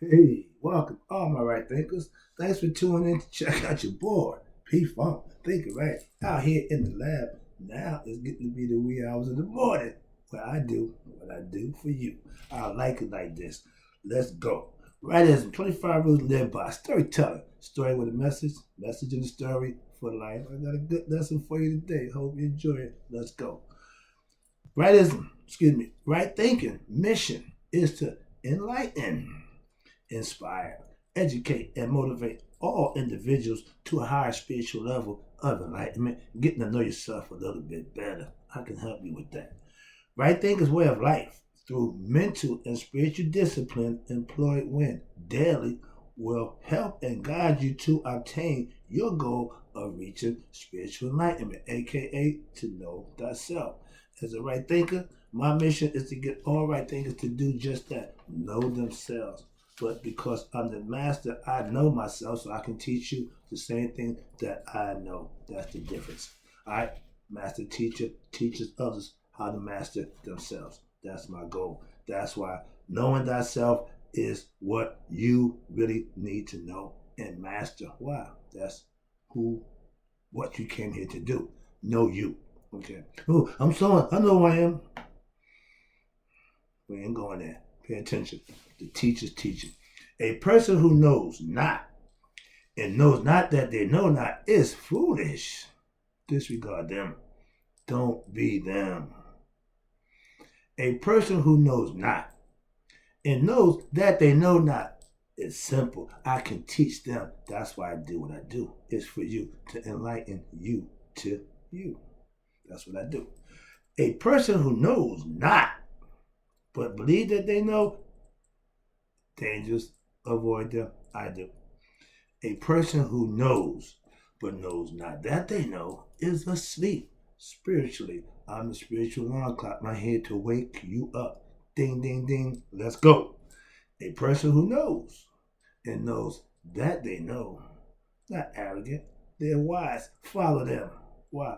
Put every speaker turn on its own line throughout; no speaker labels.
Hey, welcome, all my right thinkers. Thanks for tuning in to check out your boy, P Funk, thinking right out here in the lab. Now it's getting to be the wee hours of the morning where I do what I do for you. I like it like this. Let's go. Right as 25 rules to live by. Storytelling. Story with a message. Message in the story for life. I got a good lesson for you today. Hope you enjoy it. Let's go. Right thinking. Mission is to enlighten, inspire, educate, and motivate all individuals to a higher spiritual level of enlightenment, getting to know yourself a little bit better. I can help you with that. Right thinking is way of life through mental and spiritual discipline employed when daily will help and guide you to obtain your goal of reaching spiritual enlightenment, aka to know thyself. As a right thinker, my mission is to get all right thinkers to do just that, know themselves. But because I'm the master, I know myself, so I can teach you the same thing that I know. That's the difference. I, master teacher, teaches others how to master themselves. That's my goal. That's why knowing thyself is what you really need to know and master. Why? That's what you came here to do. Know you. Okay. Oh, I know who I am. We ain't going there. Pay attention. The teacher's teaching. A person who knows not and knows not that they know not is foolish. Disregard them. Don't be them. A person who knows not and knows that they know not is simple. I can teach them. That's why I do what I do. It's for you to enlighten you to you. That's what I do. A person who knows not but believe that they know, dangerous, avoid them. I do. A person who knows but knows not that they know is asleep spiritually. I'm the spiritual alarm clock. My here to wake you up. Ding, ding, ding. Let's go. A person who knows and knows that they know, not arrogant. They're wise. Follow them. Why?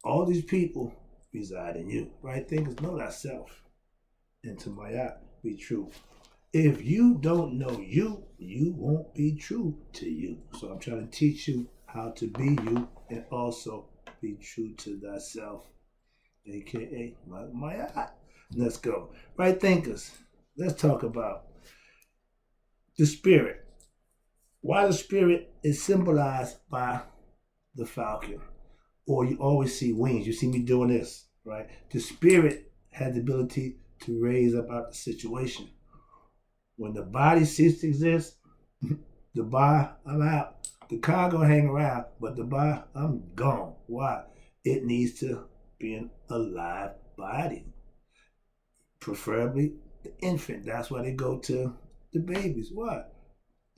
All these people reside in you. Right thinkers know thyself. And to my eye, be true. If you don't know you, you won't be true to you. So I'm trying to teach you how to be you and also be true to thyself, aka my eye. Let's go. Right thinkers, let's talk about the spirit. Why the spirit is symbolized by the falcon, or you always see wings. You see me doing this, right? The spirit has the ability to raise up out the situation. When the body ceases to exist, the body, I'm out. The car gonna hang around, but the body, I'm gone. Why? It needs to be an alive body. Preferably the infant. That's why they go to the babies. Why?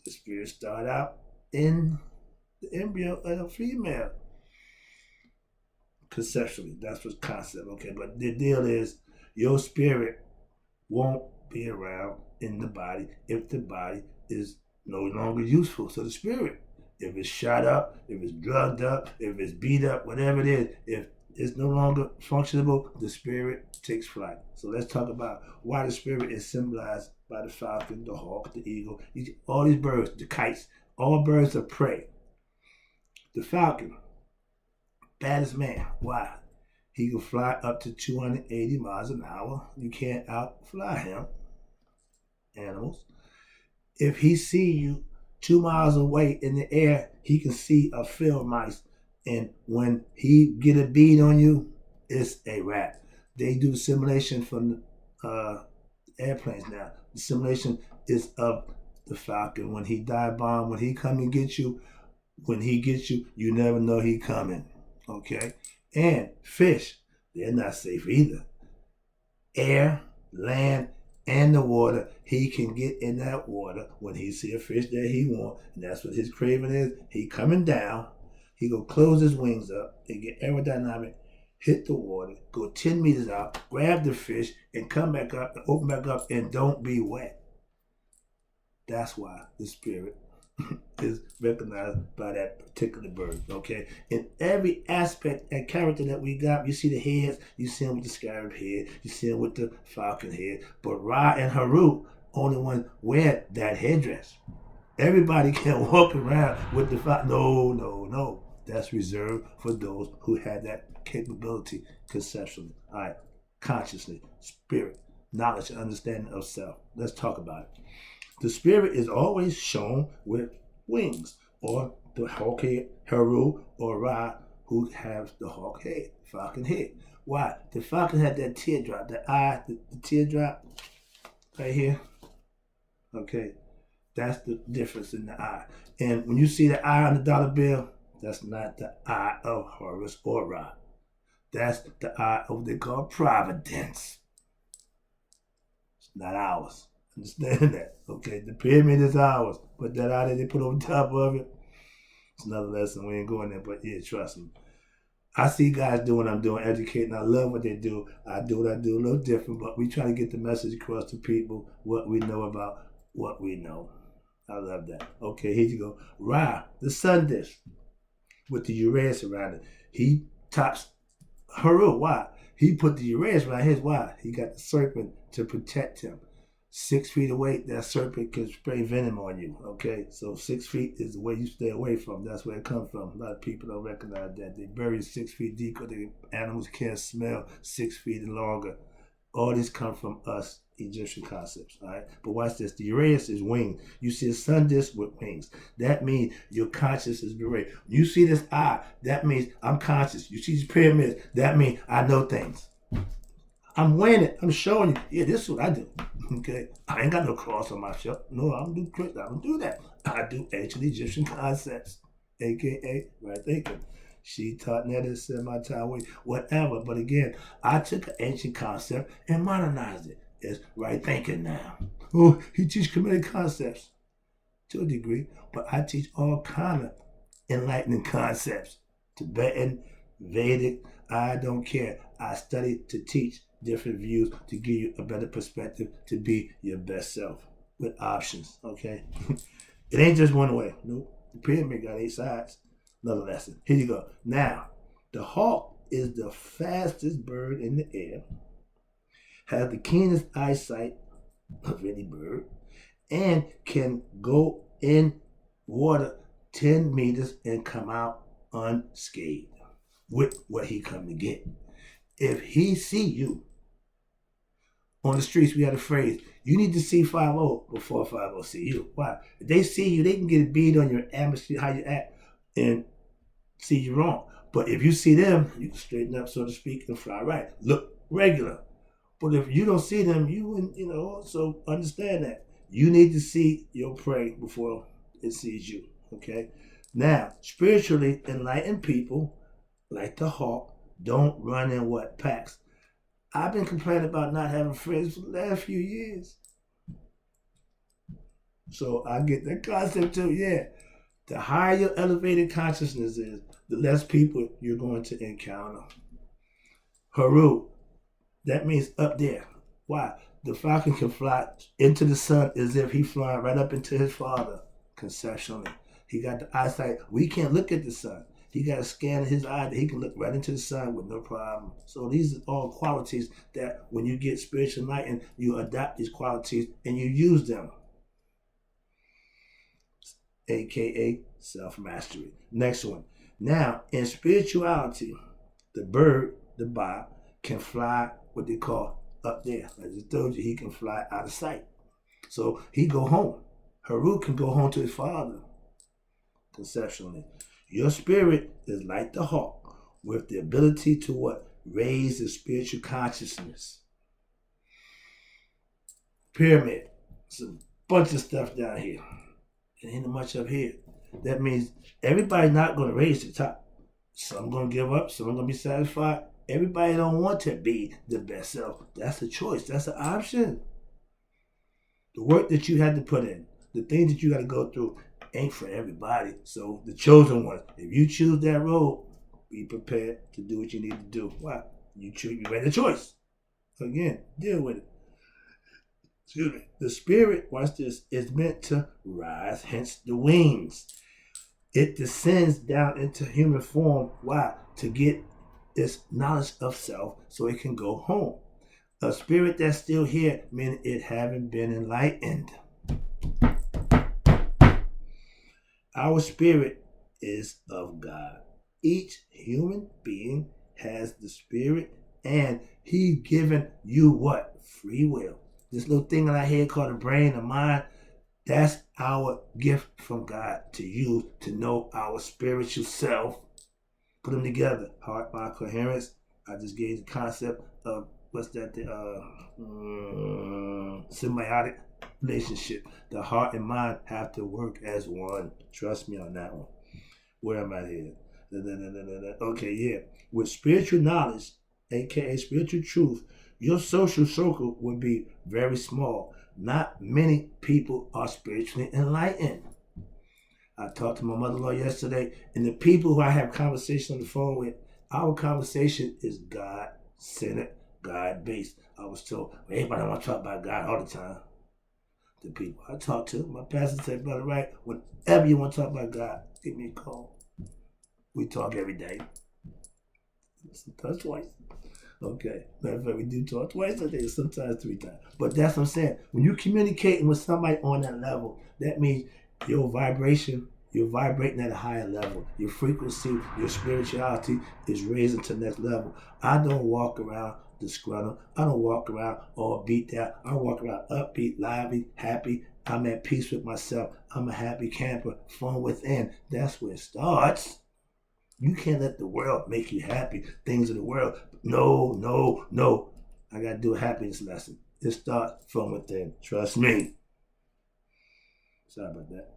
The spirit start out in the embryo of a female. Conceptually, that's what's concept. Okay, but the deal is your spirit won't be around in the body if the body is no longer useful. So the spirit, if it's shot up, if it's drugged up, if it's beat up, whatever it is, if it's no longer functionable, the spirit takes flight. So let's talk about why the spirit is symbolized by the falcon, the hawk, the eagle, all these birds, the kites, all birds of prey. The falcon, baddest man. Why? He can fly up to 280 miles an hour. You can't outfly him. Animals. If he see you 2 miles away in the air, he can see a field mice. And when he get a bead on you, it's a wrap. They do simulation from airplanes now. The simulation is of the falcon. When he dive bomb, when he come and get you, when he gets you, you never know he coming. Okay? And fish, they're not safe either. Air, land, and the water, he can get in that water when he see a fish that he want, and that's what his craving is. He coming down, he go close his wings up and get aerodynamic, hit the water, go 10 meters out, grab the fish, and come back up and open back up and don't be wet. That's why the spirit is recognized by that particular bird, okay? In every aspect and character that we got, you see the heads, you see them with the scarab head, you see them with the falcon head, but Ra and Haru only ones wear that headdress. Everybody can't walk around with the Falcon. No. That's reserved for those who had that capability conceptually, all right, consciously, spirit, knowledge, and understanding of self. Let's talk about it. The spirit is always shown with wings, or the hawk head, Heru, or Ra, who has the hawk head, falcon head. Why? The falcon had that teardrop, the eye, the teardrop right here. Okay, that's the difference in the eye. And when you see the eye on the dollar bill, that's not the eye of Horus or Ra. That's the eye of what they call Providence. It's not ours. Understand that? Okay, the pyramid is ours, but that eye that they put on top of it, it's another lesson. We ain't going there, but yeah, trust me. I see guys doing what I'm doing, educating. I love what they do. I do what I do, a little different, but we try to get the message across to people, what we know about what we know. I love that. Okay, here you go. Ra, the sun disk with the Uranus around it. He tops Heru. Why? He put the Uranus around his. Why? He got the serpent to protect him. 6 feet away, that serpent can spray venom on you. Okay, so 6 feet is the way you stay away from. That's where it comes from. A lot of people don't recognize that. They bury 6 feet deep because the animals can't smell 6 feet and longer. All this comes from us Egyptian concepts, all right? But watch this. The Uranus is winged. You see a sun disk with wings. That means your conscious is bereft. You see this eye, that means I'm conscious. You see these pyramids, that means I know things. I'm wearing it. I'm showing you. Yeah, this is what I do. Okay? I ain't got no cross on my shelf. No, I don't do Christ. I don't do that. I do ancient Egyptian concepts, a.k.a. right thinking. She taught Netta, said my time way, whatever. But again, I took an ancient concept and modernized it. It's right thinking now. Oh, he teaches Kemetic concepts to a degree, but I teach all kind of enlightening concepts. Tibetan, Vedic, I don't care. I study to teach different views to give you a better perspective to be your best self with options, okay? It ain't just one way. Nope. The pyramid got 8 sides. Another lesson. Here you go. Now, the hawk is the fastest bird in the air, has the keenest eyesight of any bird, and can go in water 10 meters and come out unscathed with what he come to get. If he see you on the streets, we had a phrase, you need to see 5-0 before 5-0 see you. Why? If they see you, they can get a bead on your atmosphere, how you act, and see you wrong. But if you see them, you can straighten up, so to speak, and fly right. Look regular. But if you don't see them, so understand that. You need to see your prey before it sees you, okay? Now, spiritually enlightened people, like the hawk, don't run in what? Packs. I've been complaining about not having friends for the last few years. So I get that concept too, yeah. The higher your elevated consciousness is, the less people you're going to encounter. Heru, that means up there. Why? The falcon can fly into the sun as if he's flying right up into his father, conceptually. He got the eyesight. We can't look at the sun. He got a scan of his eye that he can look right into the sun with no problem. So these are all qualities that when you get spiritual enlightened, you adopt these qualities and you use them. AKA self-mastery. Next one. Now, in spirituality, the bird, the ba, can fly what they call up there. As I told you, he can fly out of sight. So he go home. Heru can go home to his father, conceptually. Your spirit is like the hawk with the ability to what? Raise the spiritual consciousness. Pyramid. It's a bunch of stuff down here. And ain't much up here. That means everybody's not going to raise the top. Some going to give up. Some are going to be satisfied. Everybody don't want to be the best self. That's a choice. That's an option. The work that you had to put in, the things that you got to go through, ain't for everybody. So the chosen one, if you choose that road, be prepared to do what you need to do. Why? You made a choice. Again, deal with it. Excuse me. The spirit, watch this, is meant to rise, hence the wings. It descends down into human form. Why? To get its knowledge of self so it can go home. A spirit that's still here, meaning it haven't been enlightened. Our spirit is of God. Each human being has the spirit, and he given you what? Free will. This little thing in our head called the brain, the mind, that's our gift from God to use to know our spiritual self. Put them together. Heart, mind, coherence. I just gave the concept of what's that? The symbiotic relationship. The heart and mind have to work as one. Trust me on that one. Where am I here? Okay, yeah. With spiritual knowledge, aka spiritual truth, your social circle would be very small. Not many people are spiritually enlightened. I talked to my mother-in-law yesterday, and the people who I have conversation on the phone with, our conversation is God-centered, God-based. I was told, everybody don't want to talk about God all the time. The people I talk to, my pastor said, brother, right, whenever you want to talk about God, give me a call. We talk every day. Sometimes twice. Okay. Matter of fact, we do talk twice a day, sometimes 3 times. But that's what I'm saying. When you're communicating with somebody on that level, that means your vibration, you're vibrating at a higher level. Your frequency, your spirituality is raising to the next level. I don't walk around disgruntled. I don't walk around all beat down. I walk around upbeat, lively, happy. I'm at peace with myself. I'm a happy camper, fun within. That's where it starts. You can't let the world make you happy. Things of the world. No. I got to do a happiness lesson. It starts from within. Trust me. Sorry about that.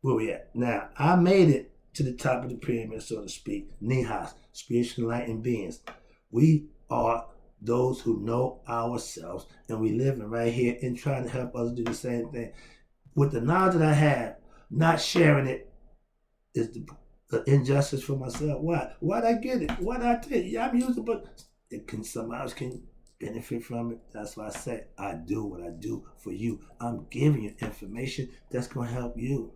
Where we at? Now, I made it to the top of the pyramid, so to speak. Nihas, spiritual enlightened beings. We are those who know ourselves, and we living right here and trying to help others do the same thing. With the knowledge that I have, not sharing it is the injustice for myself. Why? Why'd I get it? Why'd I take it? Yeah, I'm using it, but somebody else can benefit from it. That's why I say I do what I do for you. I'm giving you information that's going to help you.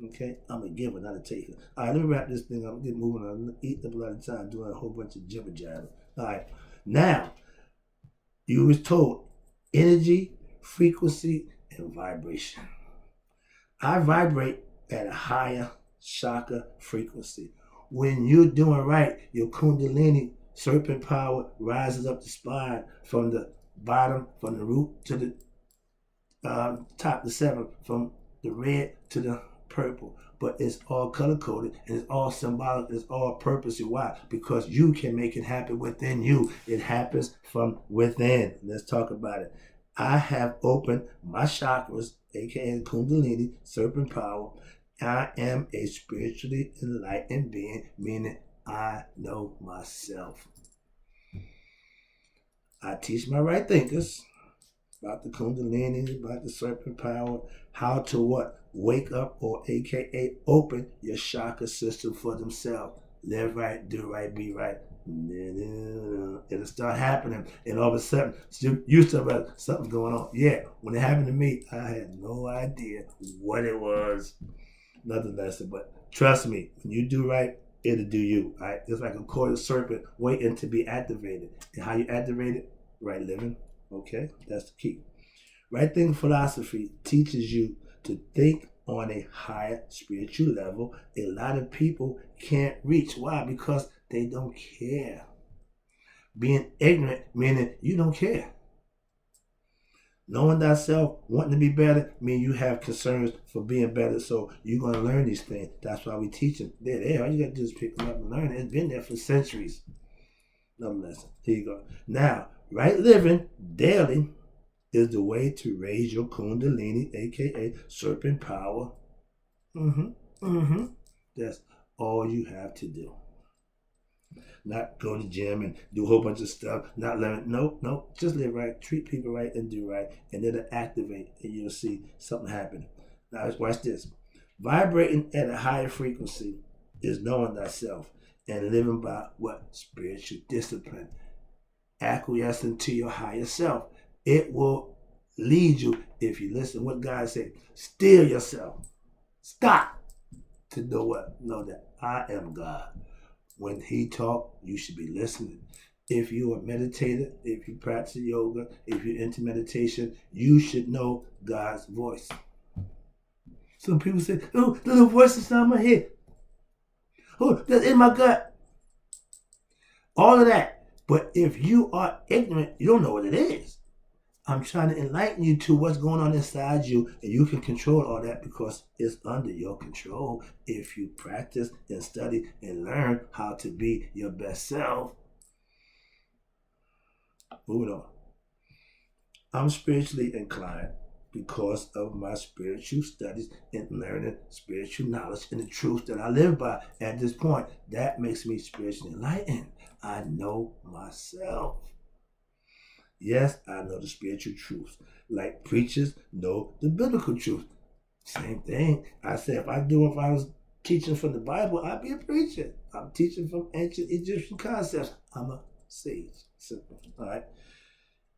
Okay? I'm a giver, not a taker. All right, let me wrap this thing up. Get moving on. I'm eating up a lot of time doing a whole bunch of jibber jabber. All right. Now, you was told energy, frequency, and vibration. I vibrate at a higher chakra frequency. When you're doing right, your kundalini serpent power rises up the spine from the bottom, from the root to the top, the 7, from the red to the purple. But it's all color coded and it's all symbolic. It's all purposely. Why? Because you can make it happen within you. It happens from within. Let's talk about it. I have opened my chakras, aka Kundalini, serpent power. I am a spiritually enlightened being, meaning I know myself. I teach my right thinkers about the Kundalini, about the serpent power, how to what? Wake up, or aka open your chakra system for themselves. Live right, do right, be right. It'll start happening, and all of a sudden, you start about something's going on. Yeah, when it happened to me, I had no idea what it was. Nothing lesson, but trust me, when you do right, it'll do you. Right? It's like a coiled serpent waiting to be activated. And how you activate it? Right living. Okay, that's the key. Right thinking philosophy teaches you to think on a higher spiritual level. A lot of people can't reach. Why? Because they don't care. Being ignorant meaning you don't care. Knowing thyself, wanting to be better, means you have concerns for being better. So you're going to learn these things. That's why we teach them. They're there. All you got to do is pick them up and learn it. It's been there for centuries. Another lesson. Here you go. Now, right living daily is the way to raise your kundalini, aka serpent power. That's all you have to do. Not go to the gym and do a whole bunch of stuff. Not learn. Nope. Just live right, treat people right, and do right, and it'll activate, and you'll see something happen. Now, watch this. Vibrating at a higher frequency is knowing thyself and living by what? Spiritual discipline. Acquiescing to your higher self. It will lead you, if you listen to what God said. Still yourself. Stop to know what? Know that I am God. When he talk, you should be listening. If you're a meditator, if you practice yoga, if you're into meditation, you should know God's voice. Some people say, oh, the little voice inside my head. Oh, that's in my gut. All of that. But if you are ignorant, you don't know what it is. I'm trying to enlighten you to what's going on inside you, and you can control all that because it's under your control if you practice and study and learn how to be your best self. Moving on. I'm spiritually inclined because of my spiritual studies and learning spiritual knowledge and the truth that I live by at this point. That makes me spiritually enlightened. I know myself. Yes, I know the spiritual truth. Like preachers know the biblical truth. Same thing. I said if I was teaching from the Bible, I'd be a preacher. I'm teaching from ancient Egyptian concepts. I'm a sage. Simple. All right.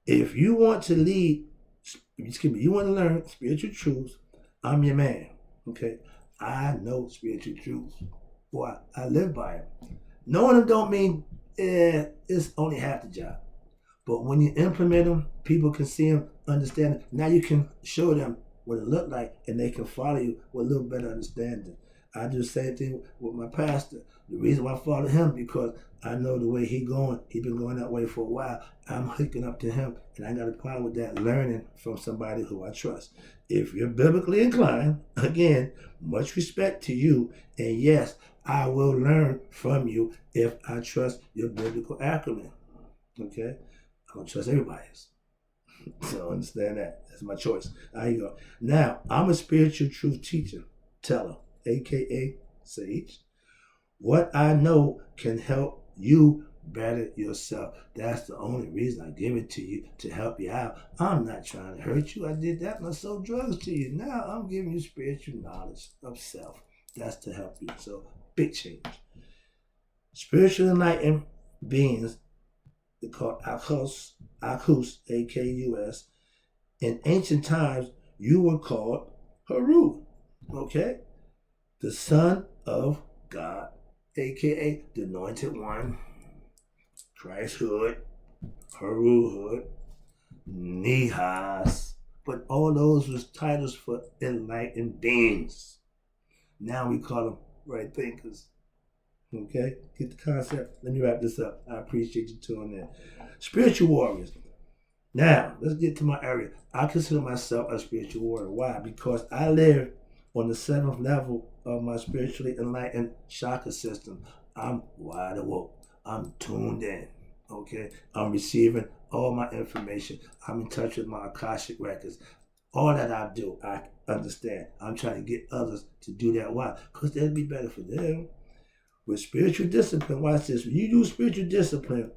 If you want to lead, you want to learn spiritual truths, I'm your man. Okay. I know spiritual truths. Boy, I live by it. Knowing them don't mean it's only half the job. But when you implement them, people can see them, understand them. Now you can show them what it looked like, and they can follow you with a little better understanding. I do the same thing with my pastor. The reason why I follow him because I know the way he going. He been going that way for a while. I'm hooking up to him, and I got a problem with that. Learning from somebody who I trust. If you're biblically inclined, again, much respect to you, and yes, I will learn from you if I trust your biblical acumen. Okay. I don't trust everybody's. So understand that. That's my choice. There you go. Now, I'm a spiritual truth teacher, teller, aka sage. What I know can help you better yourself. That's the only reason I give it to you, to help you out. I'm not trying to hurt you. I did that and I sold drugs to you. Now I'm giving you spiritual knowledge of self. That's to help you. So big change. Spiritual enlightened beings, they're called Akus, A-K-U-S. In ancient times, you were called Haru, okay? The son of God, a.k.a. the anointed one, Christhood, Haruhood, Nihas. But all those was titles for enlightened beings. Now we call them right thinkers. Okay, get the concept. Let me wrap this up. I appreciate you tuning in. Spiritual warriors. Now, let's get to my area. I consider myself a spiritual warrior. Why? Because I live on the 7th level of my spiritually enlightened chakra system. I'm wide awoke. I'm tuned in. Okay, I'm receiving all my information. I'm in touch with my Akashic records. All that I do, I understand. I'm trying to get others to do that. Why? Because that'd be better for them. With spiritual discipline, watch this. When you do spiritual discipline,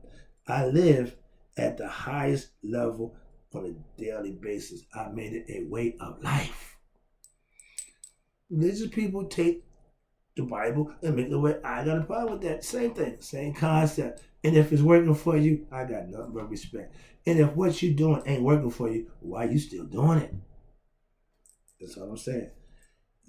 I live at the highest level on a daily basis. I made it a way of life. Religious people take the Bible and make it a way. I got a problem with that. Same thing, same concept. And if it's working for you, I got nothing but respect. And if what you're doing ain't working for you, why you still doing it? That's all I'm saying.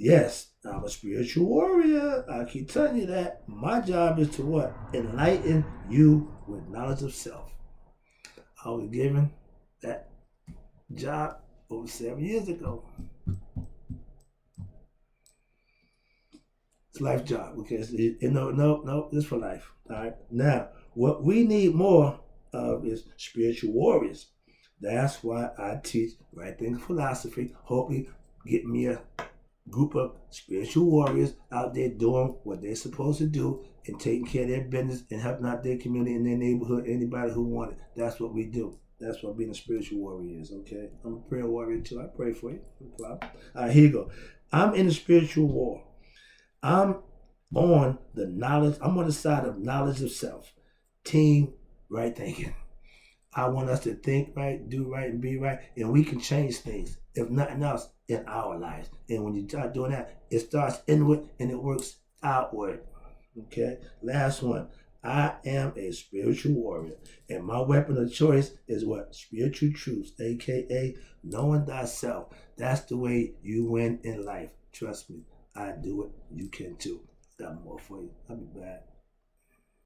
Yes, I'm a spiritual warrior. I keep telling you that. My job is to what? Enlighten you with knowledge of self. I was given that job over 7 years ago. It's a life job. Okay, no, it's for life. All right. Now, what we need more of is spiritual warriors. That's why I teach right thinking philosophy. Hopefully, get me a group of spiritual warriors out there doing what they're supposed to do and taking care of their business and helping out their community and their neighborhood, anybody who wants it. That's what we do. That's what being a spiritual warrior is, okay? I'm a prayer warrior too. I pray for you. No problem. All right, here you go. I'm in a spiritual war. I'm on the side of knowledge of self. Team right thinking. I want us to think right, do right, and be right, and we can change things, if nothing else, in our lives. And when you start doing that, it starts inward and it works outward. Okay? Last one. I am a spiritual warrior, and my weapon of choice is what? Spiritual truths, a.k.a. knowing thyself. That's the way you win in life. Trust me. I do it. You can too. Got more for you. I'll be back.